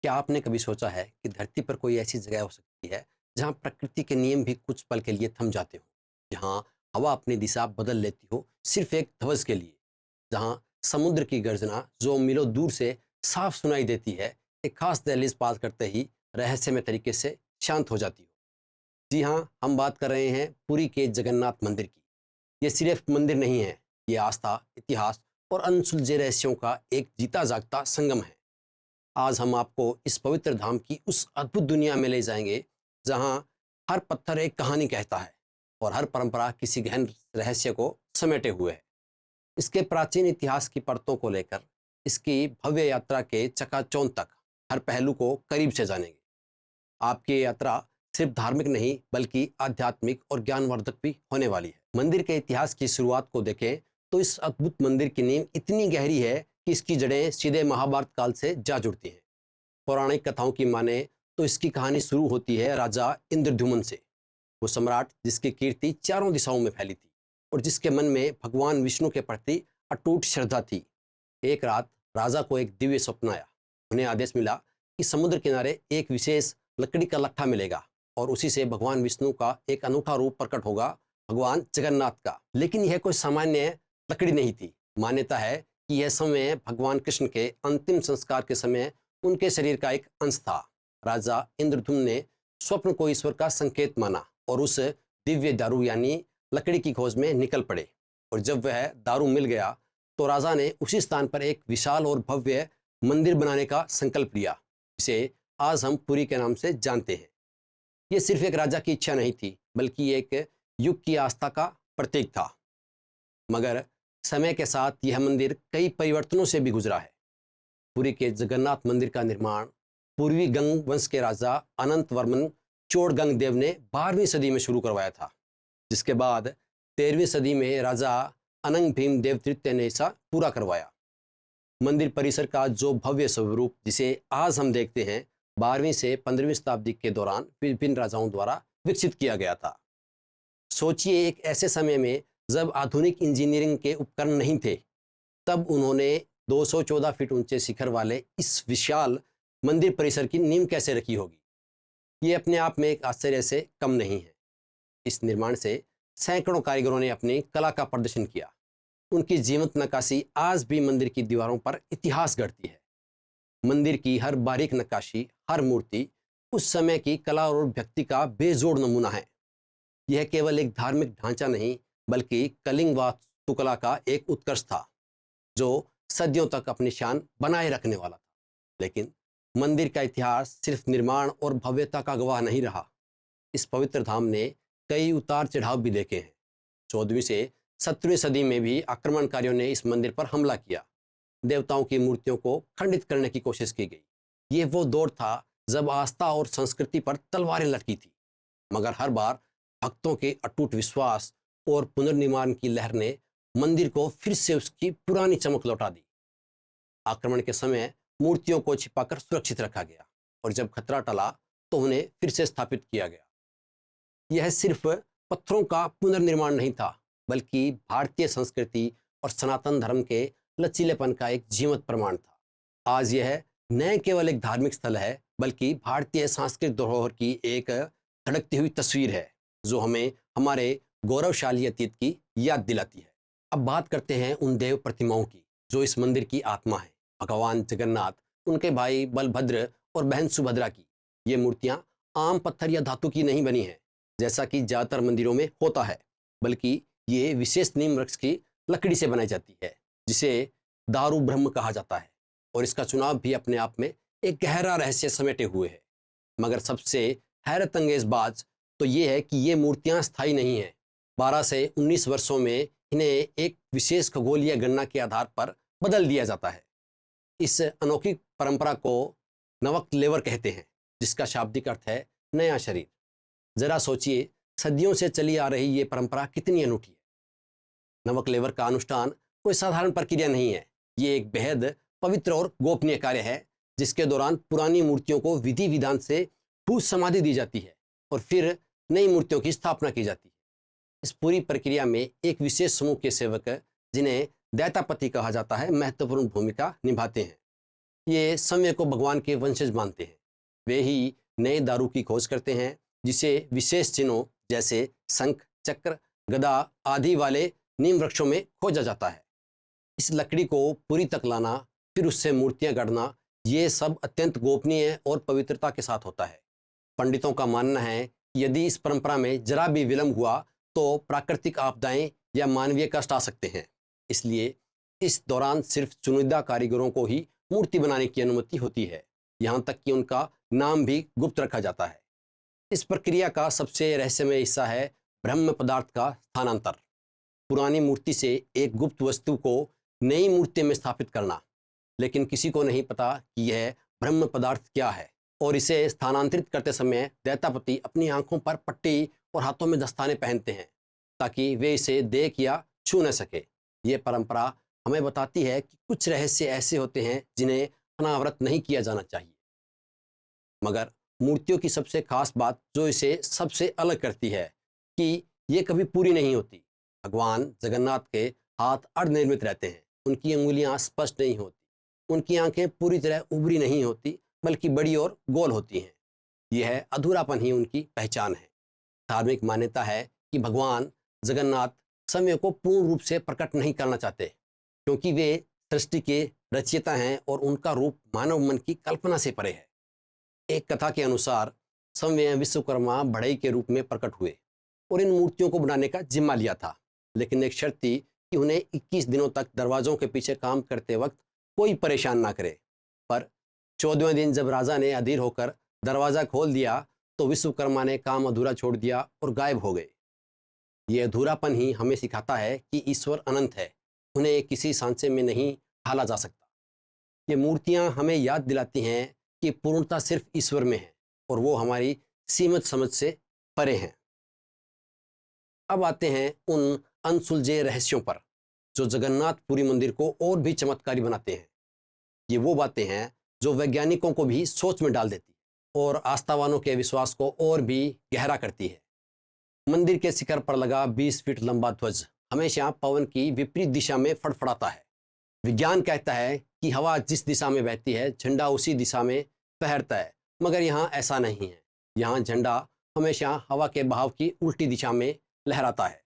क्या आपने कभी सोचा है कि धरती पर कोई ऐसी जगह हो सकती है जहां प्रकृति के नियम भी कुछ पल के लिए थम जाते हो, जहां हवा अपनी दिशा बदल लेती हो सिर्फ एक ध्वज के लिए, जहां समुद्र की गर्जना जो मीलों दूर से साफ सुनाई देती है एक खास दहलीज पार करते ही रहस्यमय तरीके से शांत हो जाती हो। जी हाँ, हम बात कर रहे हैं पुरी के जगन्नाथ मंदिर की। ये सिर्फ मंदिर नहीं है, ये आस्था, इतिहास और अनसुलझे रहस्यों का एक जीता जागता संगम है। आज हम आपको इस पवित्र धाम की उस अद्भुत दुनिया में ले जाएंगे जहां हर पत्थर एक कहानी कहता है और हर परंपरा किसी गहन रहस्य को समेटे हुए है। इसके प्राचीन इतिहास की परतों को लेकर इसकी भव्य यात्रा के चकाचौंध तक हर पहलू को करीब से जानेंगे। आपकी ये यात्रा सिर्फ धार्मिक नहीं बल्कि आध्यात्मिक और ज्ञानवर्धक भी होने वाली है। मंदिर के इतिहास की शुरुआत को देखें तो इस अद्भुत मंदिर की नींव इतनी गहरी है कि इसकी जड़ें सीधे महाभारत काल से जा जुड़ती हैं। पौराणिक कथाओं की माने तो इसकी कहानी शुरू होती है राजा इंद्रद्युम्न से, वो सम्राट जिसकी कीर्ति चारों दिशाओं में फैली थी और जिसके मन में भगवान विष्णु के प्रति अटूट श्रद्धा थी। एक रात राजा को एक दिव्य स्वप्न आया। उन्हें आदेश मिला कि समुद्र किनारे एक विशेष लकड़ी का लट्ठा मिलेगा और उसी से भगवान विष्णु का एक अनूठा रूप प्रकट होगा, भगवान जगन्नाथ का। लेकिन यह कोई सामान्य लकड़ी नहीं थी। मान्यता है कि यह समय भगवान कृष्ण के अंतिम संस्कार के समय उनके शरीर का एक अंश था। राजा इंद्रद्युम्न ने स्वप्न को ईश्वर का संकेत माना और उस दिव्य दारू यानी लकड़ी की खोज में निकल पड़े। और जब वह दारू मिल गया तो राजा ने उसी स्थान पर एक विशाल और भव्य मंदिर बनाने का संकल्प लिया, जिसे आज हम पुरी के नाम से जानते हैं। ये सिर्फ एक राजा की इच्छा नहीं थी बल्कि एक युग की आस्था का प्रतीक था। मगर समय के साथ यह मंदिर कई परिवर्तनों से भी गुजरा है। पुरी के जगन्नाथ मंदिर का निर्माण पूर्वी गंग वंश के राजा अनंत वर्मन चोड़गंग देव ने 12वीं सदी में शुरू करवाया था, जिसके बाद 13वीं सदी में राजा अनंग भीम देव तृतीय ने इसे पूरा करवाया। मंदिर परिसर का जो भव्य स्वरूप जिसे आज हम देखते हैं, 12वीं से 15वीं शताब्दी के दौरान विभिन्न राजाओं द्वारा विकसित किया गया था। सोचिए, एक ऐसे समय में जब आधुनिक इंजीनियरिंग के उपकरण नहीं थे, तब उन्होंने 214 फीट ऊंचे शिखर वाले इस विशाल मंदिर परिसर की नींव कैसे रखी होगी। ये अपने आप में एक आश्चर्य से कम नहीं है। इस निर्माण से सैकड़ों कारीगरों ने अपनी कला का प्रदर्शन किया। उनकी जीवंत नक्काशी आज भी मंदिर की दीवारों पर इतिहास गढ़ती है। मंदिर की हर बारीक नक्काशी, हर मूर्ति उस समय की कला और भक्ति का बेजोड़ नमूना है। यह केवल एक धार्मिक ढांचा नहीं बल्कि कलिंग वास्तुकला का एक उत्कर्ष था जो सदियों तक अपनी शान बनाए रखने वाला था। लेकिन मंदिर का इतिहास सिर्फ निर्माण और भव्यता का गवाह नहीं रहा। इस पवित्र धाम ने कई उतार चढ़ाव भी देखे हैं। 14वीं से 17वीं सदी में भी आक्रमणकारियों ने इस मंदिर पर हमला किया। देवताओं की मूर्तियों को खंडित करने की कोशिश की गई। ये वो दौर था जब आस्था और संस्कृति पर तलवारें लटकी थी। मगर हर बार भक्तों के अटूट विश्वास और पुनर्निर्माण की लहर ने मंदिर को फिर से उसकी पुरानी चमक लौटा दी। आक्रमण के समय मूर्तियों को छिपाकर सुरक्षित रखा गया और जब खतरा टला तो उन्हें फिर से स्थापित किया गया। यह सिर्फ पत्थरों का पुनर्निर्माण नहीं था बल्कि भारतीय संस्कृति और सनातन धर्म के लचीलेपन का एक जीवंत प्रमाण था। आज यह न केवल एक धार्मिक स्थल है बल्कि भारतीय सांस्कृतिक धरोहर की एक धड़कती हुई तस्वीर है जो हमें हमारे गौरवशाली अतीत की याद दिलाती है। अब बात करते हैं उन देव प्रतिमाओं की जो इस मंदिर की आत्मा है, भगवान जगन्नाथ, उनके भाई बलभद्र और बहन सुभद्रा की। ये मूर्तियां आम पत्थर या धातु की नहीं बनी हैं जैसा कि ज़्यादातर मंदिरों में होता है, बल्कि ये विशेष नीम वृक्ष की लकड़ी से बनाई जाती है जिसे दारू ब्रह्म कहा जाता है। और इसका चुनाव भी अपने आप में एक गहरा रहस्य समेटे हुए है। मगर सबसे हैरत अंगेज बात तो ये है कि ये मूर्तियां स्थायी नहीं हैं। 12 से 19 वर्षों में इन्हें एक विशेष खगोलीय गणना के आधार पर बदल दिया जाता है। इस अनोखी परंपरा को नवक लेवर कहते हैं, जिसका शाब्दिक अर्थ है नया शरीर। जरा सोचिए, सदियों से चली आ रही ये परंपरा कितनी अनूठी है। नवक लेवर का अनुष्ठान कोई साधारण प्रक्रिया नहीं है। ये एक बेहद पवित्र और गोपनीय कार्य है जिसके दौरान पुरानी मूर्तियों को विधि विधान से भू समाधि दी जाती है और फिर नई मूर्तियों की स्थापना की जाती है। इस पूरी प्रक्रिया में एक विशेष समूह के सेवक, जिन्हें दैतापति कहा जाता है, महत्वपूर्ण भूमिका निभाते हैं। ये समय को भगवान के वंशज मानते हैं। वे ही नए दारू की खोज करते हैं, जिसे विशेष चिन्हों जैसे शंख, चक्र, गदा आदि वाले नीम वृक्षों में खोजा जाता है। इस लकड़ी को पुरी तक लाना, फिर उससे मूर्तियां गढ़ना, ये सब अत्यंत गोपनीय और पवित्रता के साथ होता है। पंडितों का मानना है कि यदि इस परंपरा में जरा भी विलंब हुआ तो प्राकृतिक आपदाएं या मानवीय कष्ट आ सकते हैं। इसलिए इस दौरान सिर्फ चुनिंदा कारीगरों को ही मूर्ति बनाने की अनुमति होती है, यहाँ तक कि उनका नाम भी गुप्त रखा जाता है। इस प्रक्रिया का सबसे रहस्यमय हिस्सा है ब्रह्म पदार्थ का स्थानांतर। पुरानी मूर्ति से एक गुप्त वस्तु को नई मूर्ति में स्थापित करना। लेकिन किसी को नहीं पता कि यह ब्रह्म पदार्थ क्या है, और इसे स्थानांतरित करते समय दैतापति अपनी आंखों पर पट्टी और हाथों में दस्ताने पहनते हैं ताकि वे इसे देख या छू न सके। ये परंपरा हमें बताती है कि कुछ रहस्य ऐसे होते हैं जिन्हें अनावृत नहीं किया जाना चाहिए। मगर मूर्तियों की सबसे खास बात जो इसे सबसे अलग करती है कि ये कभी पूरी नहीं होती। भगवान जगन्नाथ के हाथ अर्धनिर्मित रहते हैं, उनकी अंगुलियां स्पष्ट नहीं होती, उनकी आंखें पूरी तरह उभरी नहीं होती, बल्कि बड़ी और गोल होती हैं। यह अधूरापन ही उनकी पहचान है। धार्मिक मान्यता है कि भगवान जगन्नाथ समय को पूर्ण रूप से प्रकट नहीं करना चाहते, क्योंकि वे सृष्टि के रचयिता हैं और उनका रूप मानव मन की कल्पना से परे है। एक कथा के अनुसार समय विश्वकर्मा बढ़ई के रूप में प्रकट हुए और इन मूर्तियों को बनाने का जिम्मा लिया था, लेकिन एक शर्त थी कि उन्हें 21 दिनों तक दरवाजों के पीछे काम करते वक्त कोई परेशान ना करे। पर 14वें दिन जब राजा ने अधीर होकर दरवाज़ा खोल दिया तो विश्वकर्मा ने काम अधूरा छोड़ दिया और गायब हो गए। ये अधूरापन ही हमें सिखाता है कि ईश्वर अनंत है, उन्हें किसी सांचे में नहीं ढाला जा सकता। ये मूर्तियाँ हमें याद दिलाती हैं कि पूर्णता सिर्फ ईश्वर में है और वो हमारी सीमित समझ से परे हैं। अब आते हैं उन अनसुलझे रहस्यों पर जो जगन्नाथ पुरी मंदिर को और भी चमत्कारी बनाते हैं। ये वो बातें हैं जो वैज्ञानिकों को भी सोच में डाल देती है और आस्थावानों के विश्वास को और भी गहरा करती है। मंदिर के शिखर पर लगा 20 फीट लंबा ध्वज हमेशा पवन की विपरीत दिशा में फड़फड़ाता है। विज्ञान कहता है कि हवा जिस दिशा में बहती है झंडा उसी दिशा में फहरता है, मगर यहाँ ऐसा नहीं है। यहाँ झंडा हमेशा हवा के बहाव की उल्टी दिशा में लहराता है।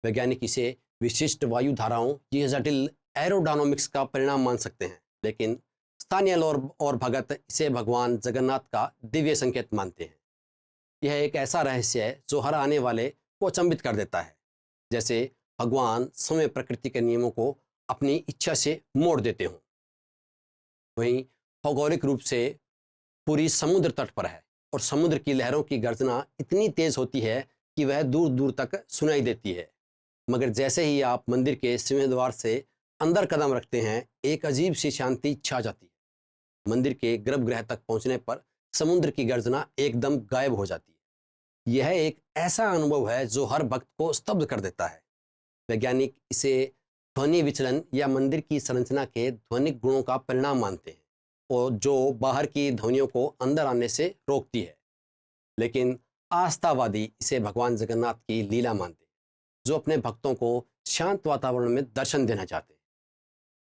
वैज्ञानिक इसे विशिष्ट वायु धाराओं या जटिल एरोडायनामिक्स का परिणाम मान सकते हैं, लेकिन स्थानीय लोग और भगत इसे भगवान जगन्नाथ का दिव्य संकेत मानते हैं। यह एक ऐसा रहस्य है जो हर आने वाले को अचंभित कर देता है, जैसे भगवान समय प्रकृति के नियमों को अपनी इच्छा से मोड़ देते हों। वहीं भौगोलिक रूप से पूरी समुद्र तट पर है और समुद्र की लहरों की गर्जना इतनी तेज होती है कि वह दूर दूर तक सुनाई देती है। मगर जैसे ही आप मंदिर के सिंहद्वार से अंदर कदम रखते हैं, एक अजीब सी शांति छा जाती है। मंदिर के गर्भगृह तक पहुंचने पर समुद्र की गर्जना एकदम गायब हो जाती है। यह एक ऐसा अनुभव है जो हर भक्त को स्तब्ध कर देता है। वैज्ञानिक इसे ध्वनि विचलन या मंदिर की संरचना के ध्वनिक गुणों का परिणाम मानते हैं और जो बाहर की ध्वनियों को अंदर आने से रोकती है। लेकिन आस्थावादी इसे भगवान जगन्नाथ की लीला मानते हैं, जो अपने भक्तों को शांत वातावरण में दर्शन देना चाहते हैं।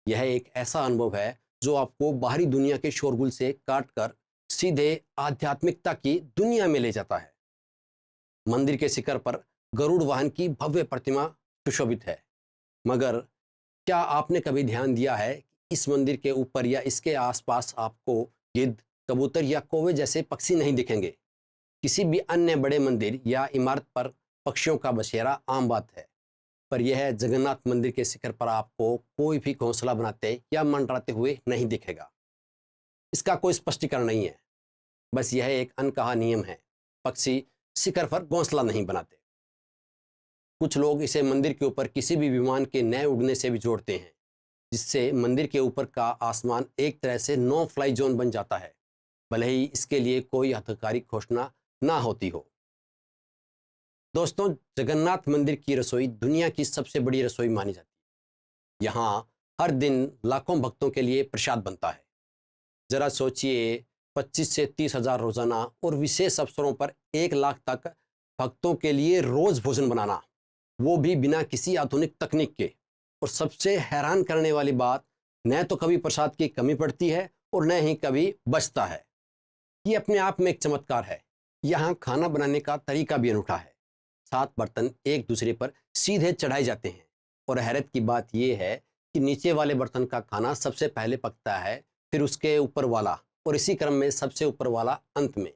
यह एक ऐसा अनुभव है जो आपको बाहरी दुनिया के शोरगुल से काटकर सीधे आध्यात्मिकता की दुनिया में ले जाता है। मंदिर के शिखर पर गरुड़ वाहन की भव्य प्रतिमा सुशोभित है, मगर क्या आपने कभी ध्यान दिया है कि इस मंदिर के ऊपर या इसके आसपास आपको गिद्ध, कबूतर या कौवे जैसे पक्षी नहीं दिखेंगे? किसी भी अन्य बड़े मंदिर या इमारत पर पक्षियों का बसेरा आम बात है, पर यह जगन्नाथ मंदिर के शिखर पर आपको कोई भी घोंसला बनाते या मंडराते हुए नहीं दिखेगा। इसका कोई स्पष्टीकरण नहीं है, बस यह एक अनकहा नियम है। पक्षी शिखर पर घोंसला नहीं बनाते। कुछ लोग इसे मंदिर के ऊपर किसी भी विमान के नए उड़ने से भी जोड़ते हैं, जिससे मंदिर के ऊपर का आसमान एक तरह से नो फ्लाई जोन बन जाता है, भले ही इसके लिए कोई आधिकारिक घोषणा ना होती हो। दोस्तों, जगन्नाथ मंदिर की रसोई दुनिया की सबसे बड़ी रसोई मानी जाती है। यहाँ हर दिन लाखों भक्तों के लिए प्रसाद बनता है। जरा सोचिए, 25 से 30 हज़ार रोजाना और विशेष अवसरों पर 1 लाख तक भक्तों के लिए रोज भोजन बनाना, वो भी बिना किसी आधुनिक तकनीक के। और सबसे हैरान करने वाली बात, न तो कभी प्रसाद की कमी पड़ती है और न ही कभी बचता है। ये अपने आप में एक चमत्कार है। यहाँ खाना बनाने का तरीका भी अनूठा है। 7 बर्तन एक दूसरे पर सीधे चढ़ाए जाते हैं और हैरत की बात यह है कि नीचे वाले बर्तन का खाना सबसे पहले पकता है, फिर उसके ऊपर वाला और इसी क्रम में सबसे ऊपर वाला अंत में।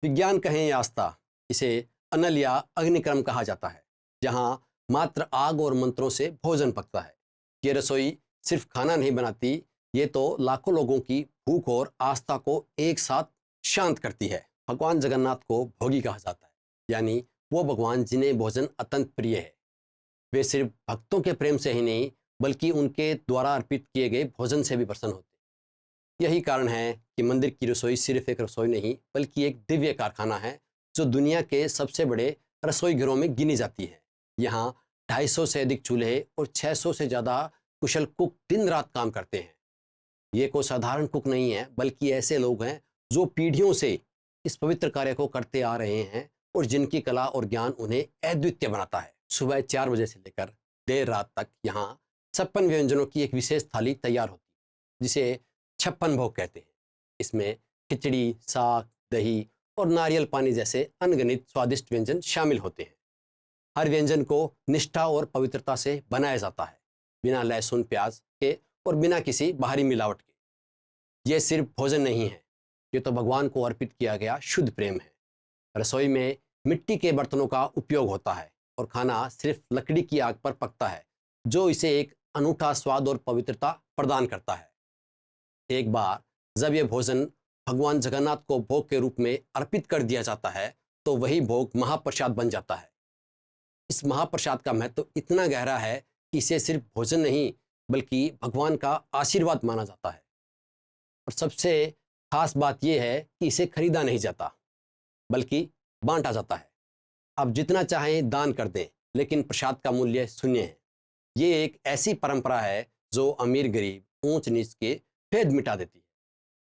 विज्ञान कहें या आस्था, इसे अनल या अग्निक्रम कहा जाता है, जहाँ मात्र आग और मंत्रों से भोजन पकता है। ये रसोई सिर्फ खाना नहीं बनाती, ये तो लाखों लोगों की भूख और आस्था को एक साथ शांत करती है। भगवान जगन्नाथ को भोगी कहा जाता है, यानी वो भगवान जिन्हें भोजन अत्यंत प्रिय है। वे सिर्फ भक्तों के प्रेम से ही नहीं, बल्कि उनके द्वारा अर्पित किए गए भोजन से भी प्रसन्न होते हैं। यही कारण है कि मंदिर की रसोई सिर्फ एक रसोई नहीं, बल्कि एक दिव्य कारखाना है, जो दुनिया के सबसे बड़े रसोई घरों में गिनी जाती है। यहाँ 250 से अधिक चूल्हे और 600 से ज़्यादा कुशल कुक दिन रात काम करते हैं। ये कोई साधारण कुक नहीं है, बल्कि ऐसे लोग हैं जो पीढ़ियों से इस पवित्र कार्य को करते आ रहे हैं और जिनकी कला और ज्ञान उन्हें अद्वितीय बनाता है। सुबह 4 बजे से लेकर देर रात तक यहाँ 56 व्यंजनों की एक विशेष थाली तैयार होती है, जिसे 56 भोग कहते हैं। इसमें खिचड़ी, साग, दही और नारियल पानी जैसे अनगिनत स्वादिष्ट व्यंजन शामिल होते हैं। हर व्यंजन को निष्ठा और पवित्रता से बनाया जाता है, बिना लहसुन प्याज के और बिना किसी बाहरी मिलावट के। ये सिर्फ भोजन नहीं है, ये तो भगवान को अर्पित किया गया शुद्ध प्रेम है। रसोई में मिट्टी के बर्तनों का उपयोग होता है और खाना सिर्फ लकड़ी की आग पर पकता है, जो इसे एक अनूठा स्वाद और पवित्रता प्रदान करता है। एक बार जब यह भोजन भगवान जगन्नाथ को भोग के रूप में अर्पित कर दिया जाता है, तो वही भोग महाप्रसाद बन जाता है। इस महाप्रसाद का महत्व इतना गहरा है कि इसे सिर्फ भोजन नहीं, बल्कि भगवान का आशीर्वाद माना जाता है। और सबसे खास बात यह है कि इसे खरीदा नहीं जाता, बल्कि बांटा जाता है। आप जितना चाहें दान कर दें, लेकिन प्रसाद का मूल्य शून्य है। ये एक ऐसी परंपरा है जो अमीर गरीब, ऊंच नीच के भेद मिटा देती है।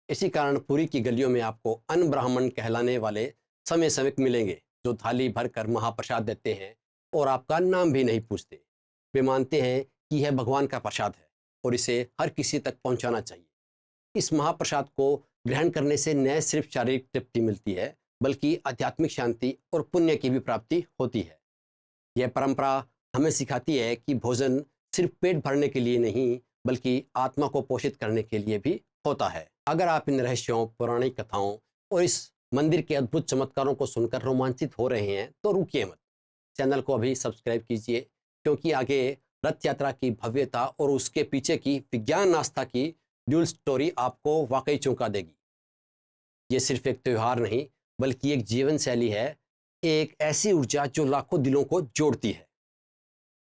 इसी कारण पुरी की गलियों में आपको अन्न ब्राह्मण कहलाने वाले समय समय मिलेंगे, जो थाली भर कर महाप्रसाद देते हैं और आपका नाम भी नहीं पूछते। वे मानते हैं कि यह भगवान का प्रसाद है और इसे हर किसी तक पहुंचाना चाहिए। इस महाप्रसाद को ग्रहण करने से न सिर्फ शारीरिक तृप्ति मिलती है, बल्कि आध्यात्मिक शांति और पुण्य की भी प्राप्ति होती है। यह परंपरा हमें सिखाती है कि भोजन सिर्फ पेट भरने के लिए नहीं, बल्कि आत्मा को पोषित करने के लिए भी होता है। अगर आप इन रहस्यों, पौराणिक कथाओं और इस मंदिर के अद्भुत चमत्कारों को सुनकर रोमांचित हो रहे हैं, तो रुकिए मत। चैनल को अभी सब्सक्राइब कीजिए, क्योंकि आगे रथ यात्रा की भव्यता और उसके पीछे की विज्ञान आस्था की ड्यूल स्टोरी आपको वाकई चौंका देगी। ये सिर्फ एक त्यौहार नहीं, बल्कि एक जीवन शैली है, एक ऐसी ऊर्जा जो लाखों दिलों को जोड़ती है।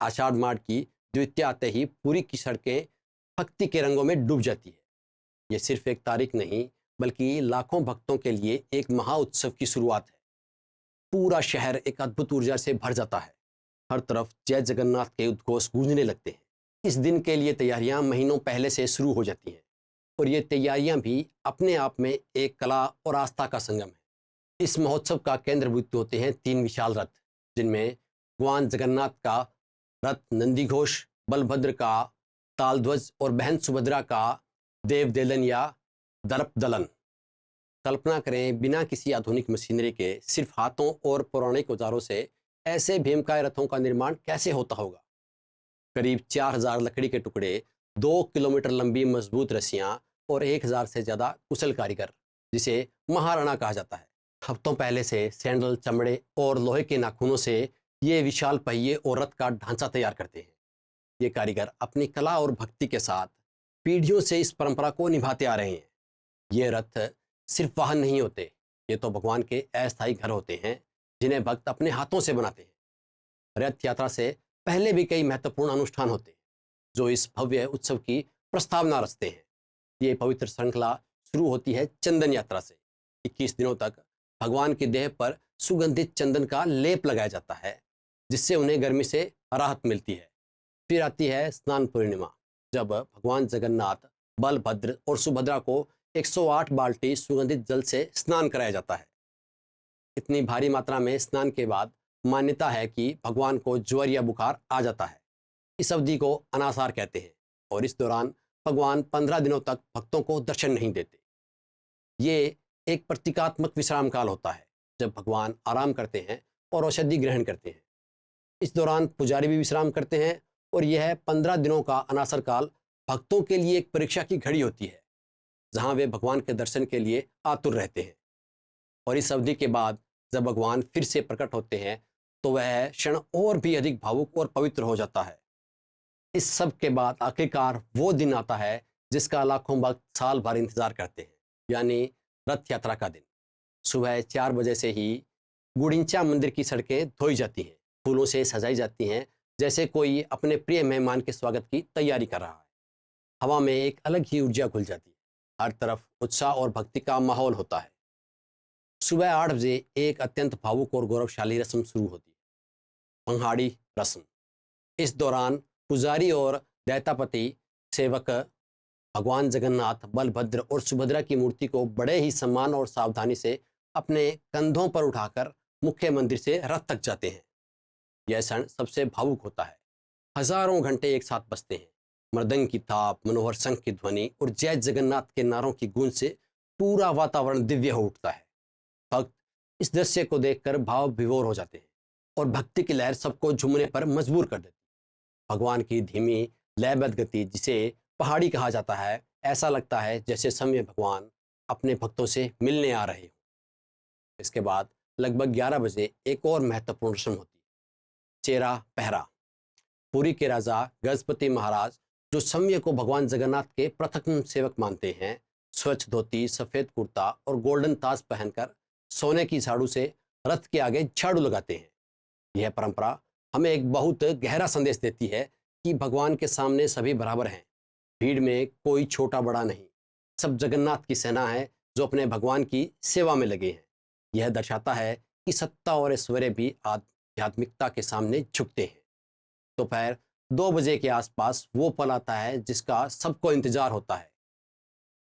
आषाढ़ माह की द्वितीया आते ही पूरी की सड़कें भक्ति के रंगों में डूब जाती है। ये सिर्फ एक तारीख नहीं, बल्कि लाखों भक्तों के लिए एक महा उत्सव की शुरुआत है। पूरा शहर एक अद्भुत ऊर्जा से भर जाता है। हर तरफ जय जगन्नाथ के उद्घोष गूंजने लगते हैं। इस दिन के लिए तैयारियां महीनों पहले से शुरू हो जाती हैं, और ये तैयारियां भी अपने आप में एक कला और आस्था का संगम है। इस महोत्सव का केंद्र बिंदु होते हैं 3 विशाल रथ, जिनमें भगवान जगन्नाथ का रथ नंदीघोष, बलभद्र का तालध्वज और बहन सुभद्रा का देवदेलन या दर्पदलन। कल्पना करें, बिना किसी आधुनिक मशीनरी के, सिर्फ हाथों और पौराणिक औजारों से ऐसे भीमकाय रथों का निर्माण कैसे होता होगा। करीब 4000 लकड़ी के टुकड़े, 2 किलोमीटर लंबी मजबूत रस्सियां और 1000 से ज़्यादा कुशल कारीगर, जिसे महाराणा कहा जाता है, हफ्तों पहले से सैंडल, चमड़े और लोहे के नाखूनों से ये विशाल पहिए और रथ का ढांचा तैयार करते हैं। ये कारीगर अपनी कला और भक्ति के साथ पीढ़ियों से इस परंपरा को निभाते आ रहे हैं। ये रथ सिर्फ वाहन नहीं होते, ये तो भगवान के अस्थायी घर होते हैं, जिन्हें भक्त अपने हाथों से बनाते हैं। रथ यात्रा से पहले भी कई महत्वपूर्ण अनुष्ठान होते हैं, जो इस भव्य उत्सव की प्रस्तावना रचते हैं। ये पवित्र श्रृंखला शुरू होती है चंदन यात्रा से। 21 दिनों तक भगवान की देह पर सुगंधित चंदन का लेप लगाया जाता है, जिससे उन्हें गर्मी से राहत मिलती है। फिर आती है स्नान पूर्णिमा, जब भगवान जगन्नाथ, बलभद्र और सुभद्रा को 108 बाल्टी सुगंधित जल से स्नान कराया जाता है। इतनी भारी मात्रा में स्नान के बाद मान्यता है कि भगवान को ज्वर या बुखार आ जाता है। इस अवधि को अनासार कहते हैं, और इस दौरान भगवान 15 दिनों तक भक्तों को दर्शन नहीं देते। ये एक प्रतीकात्मक विश्राम काल होता है जब भगवान आराम करते हैं और औषधि ग्रहण करते हैं। इस दौरान पुजारी भी विश्राम करते हैं और यह 15 दिनों का अनासर काल भक्तों के लिए एक परीक्षा की घड़ी होती है जहां वे भगवान के दर्शन के लिए आतुर रहते हैं। और इस अवधि के बाद जब भगवान फिर से प्रकट होते हैं तो वह क्षण और भी अधिक भावुक और पवित्र हो जाता है। इस सब के बाद आखिरकार वो दिन आता है जिसका लाखों भक्त साल भर इंतजार करते हैं, यानी रथ यात्रा का दिन। सुबह 4 बजे से ही गुड़िंचा मंदिर की सड़कें धोई जाती हैं, फूलों से सजाई जाती हैं, जैसे कोई अपने प्रिय मेहमान के स्वागत की तैयारी कर रहा है। हवा में एक अलग ही ऊर्जा घुल जाती है, हर तरफ उत्साह और भक्ति का माहौल होता है। सुबह 8 बजे एक अत्यंत भावुक और गौरवशाली रस्म शुरू होती है, पंहाड़ी रस्म। इस दौरान पुजारी और दैतापति सेवक भगवान जगन्नाथ, बलभद्र और सुभद्रा की मूर्ति को बड़े ही सम्मान और सावधानी से अपने कंधों पर उठाकर मुख्य मंदिर से रथ तक जाते हैं। यह क्षण सबसे भावुक होता है। हजारों घंटे एक साथ बजते हैं, मृदंग की थाप, मनोहर शंख की ध्वनि और जय जगन्नाथ के नारों की गूंज से पूरा वातावरण दिव्य हो उठता है। भक्त इस दृश्य को देखकर भाव विभोर हो जाते हैं और भक्ति की लहर सबको झूमने पर मजबूर कर देती है। भगवान की धीमी लयबद्ध गति, जिसे पहाड़ी कहा जाता है, ऐसा लगता है जैसे समय भगवान अपने भक्तों से मिलने आ रहे हो। इसके बाद लगभग 11 बजे एक और महत्वपूर्ण रस्म होती है, चेरा पहरा। पुरी के राजा गजपति महाराज, जो समय को भगवान जगन्नाथ के प्रथम सेवक मानते हैं, स्वच्छ धोती, सफेद कुर्ता और गोल्डन ताज पहनकर सोने की झाड़ू से रथ के आगे झाड़ू लगाते हैं। यह परंपरा हमें एक बहुत गहरा संदेश देती है कि भगवान के सामने सभी बराबर हैं। भीड़ में कोई छोटा बड़ा नहीं, सब जगन्नाथ की सेना है जो अपने भगवान की सेवा में लगे हैं। यह दर्शाता है कि सत्ता और ऐश्वर्य भी आध्यात्मिकता के सामने झुकते हैं। दोपहर 2 बजे के आसपास वो पल आता है जिसका सबको इंतजार होता है,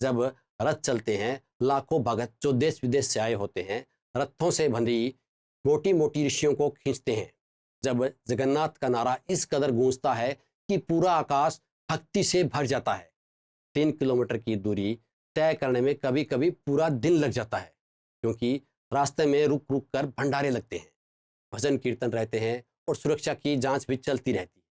जब रथ चलते हैं। लाखों भगत जो देश विदेश से आए होते हैं रथों से बंधी मोटी मोटी रस्सियों को खींचते हैं। जब जगन्नाथ का नारा इस कदर गूंजता है कि पूरा आकाश भक्ति से भर जाता है। 3 किलोमीटर की दूरी तय करने में कभी कभी पूरा दिन लग जाता है, क्योंकि रास्ते में रुक रुक कर भंडारे लगते हैं, भजन कीर्तन रहते हैं और सुरक्षा की जांच भी चलती रहती है।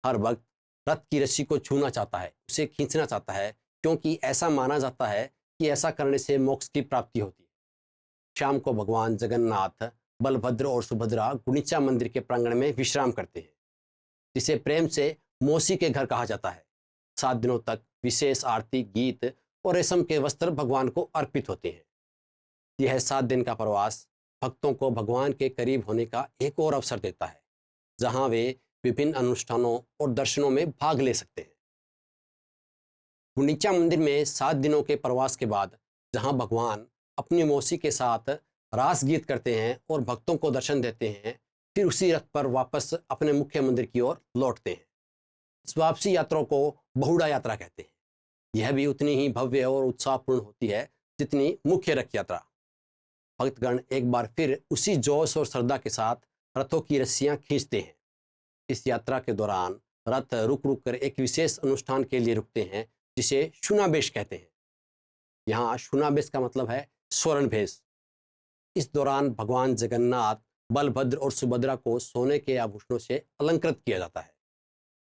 हर वक्त रथ की रस्सी को छूना चाहता है, उसे खींचना चाहता है, क्योंकि ऐसा माना जाता है कि ऐसा करने से मोक्ष की प्राप्ति होती है। शाम को भगवान जगन्नाथ, बलभद्र और सुभद्रा गुंडीचा मंदिर के प्रांगण में विश्राम करते हैं, जिसे प्रेम से मौसी के घर कहा जाता है। 7 दिनों तक विशेष आरती, गीत और रेशम के वस्त्र भगवान को अर्पित होते हैं। यह 7 दिन का प्रवास भक्तों को भगवान के करीब होने का एक और अवसर देता है, जहां वे विभिन्न अनुष्ठानों और दर्शनों में भाग ले सकते हैं। गुंडीचा मंदिर में 7 दिनों के प्रवास के बाद जहां भगवान अपनी मौसी के साथ रास गीत करते हैं और भक्तों को दर्शन देते हैं, फिर उसी रथ पर वापस अपने मुख्य मंदिर की ओर लौटते हैं। इस वापसी यात्रा को बहुड़ा यात्रा कहते हैं। यह भी उतनी ही भव्य और उत्साहपूर्ण होती है जितनी मुख्य रथ यात्रा। भक्तगण एक बार फिर उसी जोश और श्रद्धा के साथ रथों की रस्सियां खींचते हैं। इस यात्रा के दौरान रथ रुक रुक कर एक विशेष अनुष्ठान के लिए रुकते हैं, जिसे शुनाबेश कहते हैं। यहाँ शुनाबेश का मतलब है स्वर्ण भेष। इस दौरान भगवान जगन्नाथ, बलभद्र और सुभद्रा को सोने के आभूषणों से अलंकृत किया जाता है।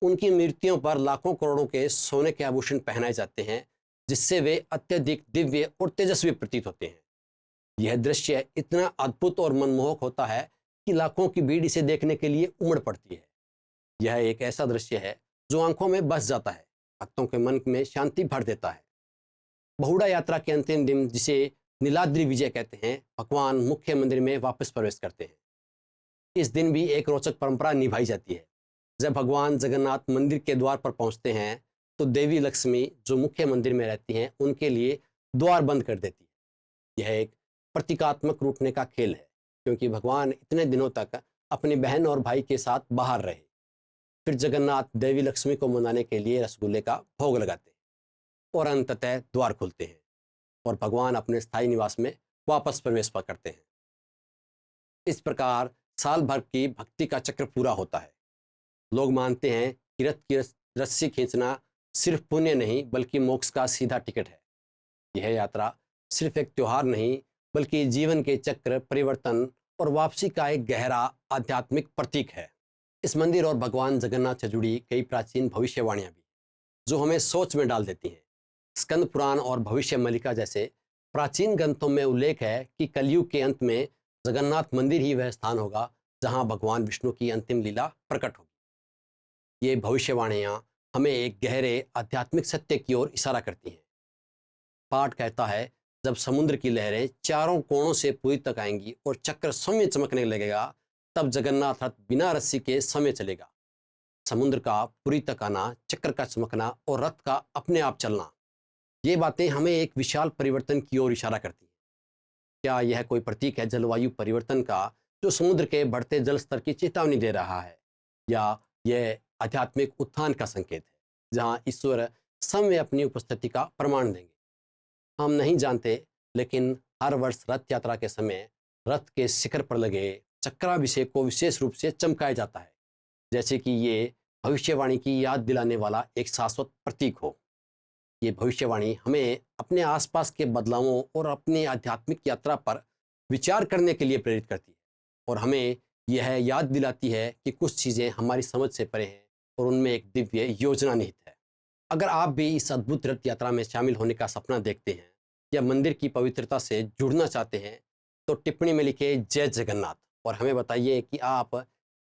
उनकी मूर्तियों पर लाखों करोड़ों के सोने के आभूषण पहनाए जाते हैं, जिससे वे अत्यधिक दिव्य और तेजस्वी प्रतीत होते हैं। यह दृश्य इतना अद्भुत और मनमोहक होता है कि लाखों की भीड़ इसे देखने के लिए उमड़ पड़ती है। यह एक ऐसा दृश्य है जो आंखों में बस जाता है, भक्तों के मन में शांति भर देता है। बहुड़ा यात्रा के अंतिम दिन, जिसे नीलाद्रि विजय कहते हैं, भगवान मुख्य मंदिर में वापस प्रवेश करते हैं। इस दिन भी एक रोचक परंपरा निभाई जाती है। जब भगवान जगन्नाथ मंदिर के द्वार पर पहुंचते हैं तो देवी लक्ष्मी, जो मुख्य मंदिर में रहती हैं, उनके लिए द्वार बंद कर देती है। यह एक प्रतीकात्मक रूठने का खेल है, क्योंकि भगवान इतने दिनों तक अपनी बहन और भाई के साथ बाहर रहे। फिर जगन्नाथ देवी लक्ष्मी को मनाने के लिए रसगुल्ले का भोग लगाते हैं और अंततः द्वार खुलते हैं और भगवान अपने स्थायी निवास में वापस प्रवेश करते हैं। इस प्रकार साल भर की भक्ति का चक्र पूरा होता है। लोग मानते हैं कि रथ की रस्सी खींचना सिर्फ पुण्य नहीं बल्कि मोक्ष का सीधा टिकट है। यह यात्रा सिर्फ एक त्योहार नहीं बल्कि जीवन के चक्र, परिवर्तन और वापसी का एक गहरा आध्यात्मिक प्रतीक है। इस मंदिर और भगवान जगन्नाथ से जुड़ी कई प्राचीन भविष्यवाणियां भी जो हमें सोच में डाल देती हैं। स्कंद पुराण और भविष्य मलिका जैसे प्राचीन ग्रंथों में उल्लेख है कि कलयुग के अंत में जगन्नाथ मंदिर ही वह स्थान होगा जहां भगवान विष्णु की अंतिम लीला प्रकट होगी। ये भविष्यवाणियां हमें एक गहरे आध्यात्मिक सत्य की ओर इशारा करती हैं। पाठ कहता है, जब समुद्र की लहरें चारों कोणों से पुरी तक आएंगी और चक्र समय चमकने लगेगा, तब जगन्नाथ रथ बिना रस्सी के समय चलेगा। समुद्र का पुरी तक आना, चक्र का चमकना और रथ का अपने आप चलना, ये बातें हमें एक विशाल परिवर्तन की ओर इशारा करती हैं। क्या यह कोई प्रतीक है जलवायु परिवर्तन का, जो समुद्र के बढ़ते जल स्तर की चेतावनी दे रहा है, या यह आध्यात्मिक उत्थान का संकेत है जहां ईश्वर समय अपनी उपस्थिति का प्रमाण देंगे? हम नहीं जानते, लेकिन हर वर्ष रथ यात्रा के समय रथ के शिखर पर लगे चक्राभिषेक को विशेष रूप से चमकाया जाता है, जैसे कि ये भविष्यवाणी की याद दिलाने वाला एक शाश्वत प्रतीक हो। ये भविष्यवाणी हमें अपने आसपास के बदलावों और अपनी आध्यात्मिक यात्रा पर विचार करने के लिए प्रेरित करती है, और हमें यह याद दिलाती है कि कुछ चीज़ें हमारी समझ से परे हैं और उनमें एक दिव्य योजना निहित है। अगर आप भी इस अद्भुत रथ यात्रा में शामिल होने का सपना देखते हैं या मंदिर की पवित्रता से जुड़ना चाहते हैं, तो टिप्पणी में लिखे जय जगन्नाथ और हमें बताइए कि आप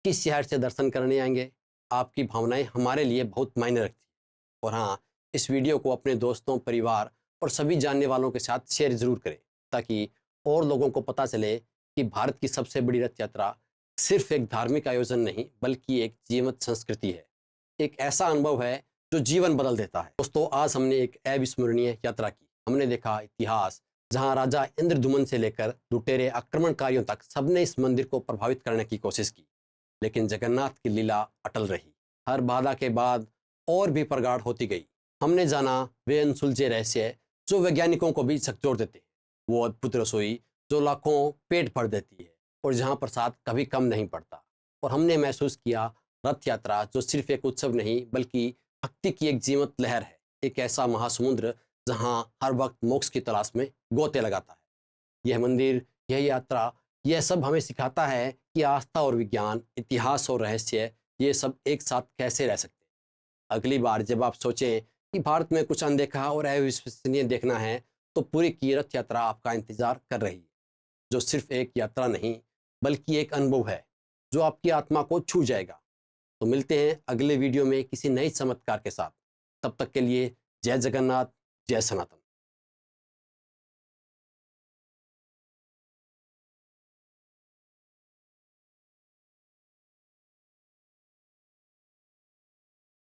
किस शहर से दर्शन करने आएंगे। आपकी भावनाएं हमारे लिए बहुत मायने रखती हैं। और हाँ, इस वीडियो को अपने दोस्तों, परिवार और सभी जानने वालों के साथ शेयर ज़रूर करें, ताकि और लोगों को पता चले कि भारत की सबसे बड़ी रथ यात्रा सिर्फ एक धार्मिक आयोजन नहीं बल्कि एक जीवंत संस्कृति है, एक ऐसा अनुभव है जो जीवन बदल देता है। दोस्तों, आज हमने एक अविस्मरणीय यात्रा की। हमने देखा इतिहास जहां राजा इंद्रदुमन से लेकर लुटेरे आक्रमणकारियों तक सबने इस मंदिर को प्रभावित करने की कोशिश की, लेकिन जगन्नाथ की लीला अटल रही। हर बाधा के बाद और भी प्रगाढ़ होती गई। हमने जाना वे अनसुलझे रहस्य जो वैज्ञानिकों को भी झकझोर देते हैं, वो अद्भुत रसोई जो लाखों पेट भर देती है और जहाँ प्रसाद कभी कम नहीं पड़ता। और हमने महसूस किया रथ यात्रा जो सिर्फ एक उत्सव नहीं बल्कि भक्ति की एक जीवंत लहर है, एक ऐसा महासमुद्र जहाँ हर वक्त मोक्ष की तलाश में गोते लगाता है। यह मंदिर, यह यात्रा, यह सब हमें सिखाता है कि आस्था और विज्ञान, इतिहास और रहस्य, ये सब एक साथ कैसे रह सकते हैं। अगली बार जब आप सोचें कि भारत में कुछ अनदेखा और अविश्वसनीय देखना है, तो पूरी की रथ यात्रा आपका इंतजार कर रही है, जो सिर्फ एक यात्रा नहीं बल्कि एक अनुभव है जो आपकी आत्मा को छू जाएगा। तो मिलते हैं अगले वीडियो में किसी नए चमत्कार के साथ। तब तक के लिए जय जगन्नाथ, जय सनातन।